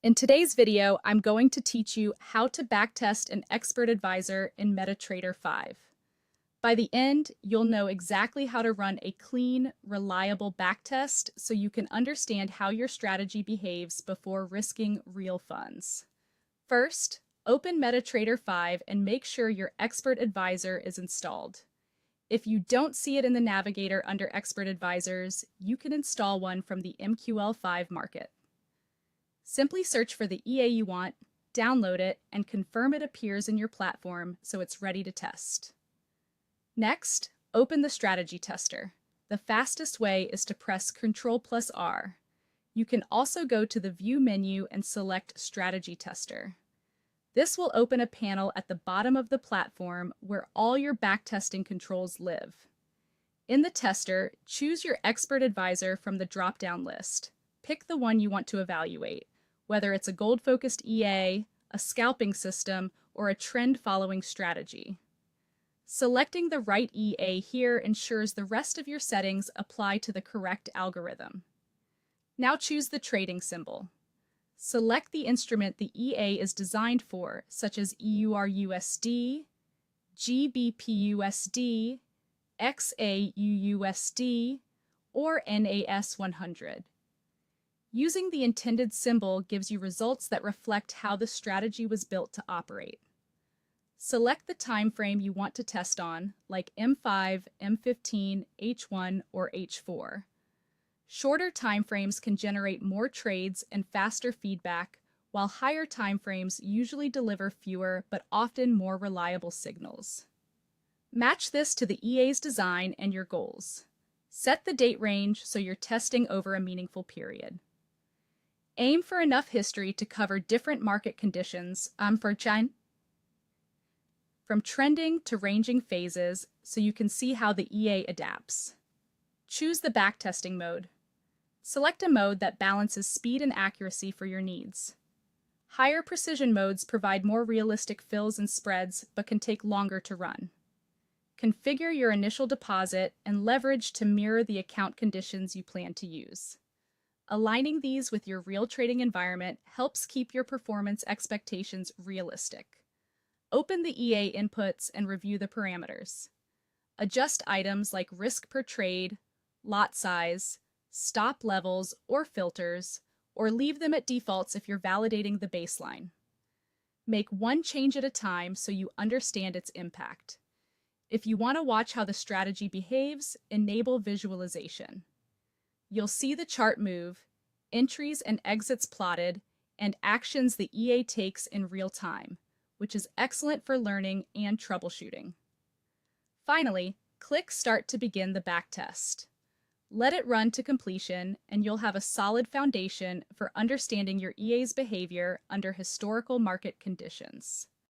In today's video, I'm going to teach you how to backtest an expert advisor in MetaTrader 5. By the end, you'll know exactly how to run a clean, reliable backtest so you can understand how your strategy behaves before risking real funds. First, open MetaTrader 5 and make sure your expert advisor is installed. If you don't see it in the navigator under expert advisors, you can install one from the MQL5 market. Simply search for the EA you want, download it, and confirm it appears in your platform so it's ready to test. Next, open the strategy tester. The fastest way is to press Ctrl+R. You can also go to the View menu and select Strategy Tester. This will open a panel at the bottom of the platform where all your backtesting controls live. In the tester, choose your expert advisor from the drop-down list. Pick the one you want to evaluate, whether it's a gold-focused EA, a scalping system, or a trend-following strategy. Selecting the right EA here ensures the rest of your settings apply to the correct algorithm. Now choose the trading symbol. Select the instrument the EA is designed for, such as EURUSD, GBPUSD, XAUUSD, or NAS100. Using the intended symbol gives you results that reflect how the strategy was built to operate. Select the time frame you want to test on, like M5, M15, H1, or H4. Shorter time frames can generate more trades and faster feedback, while higher time frames usually deliver fewer but often more reliable signals. Match this to the EA's design and your goals. Set the date range so you're testing over a meaningful period. Aim for enough history to cover different market conditions from trending to ranging phases so you can see how the EA adapts. Choose the backtesting mode. Select a mode that balances speed and accuracy for your needs. Higher precision modes provide more realistic fills and spreads but can take longer to run. Configure your initial deposit and leverage to mirror the account conditions you plan to use. Aligning these with your real trading environment helps keep your performance expectations realistic. Open the EA inputs and review the parameters. Adjust items like risk per trade, lot size, stop levels, or filters, or leave them at defaults if you're validating the baseline. Make one change at a time so you understand its impact. If you want to watch how the strategy behaves, enable visualization. You'll see the chart move, entries and exits plotted, and actions the EA takes in real time, which is excellent for learning and troubleshooting. Finally, click Start to begin the backtest. Let it run to completion, and you'll have a solid foundation for understanding your EA's behavior under historical market conditions.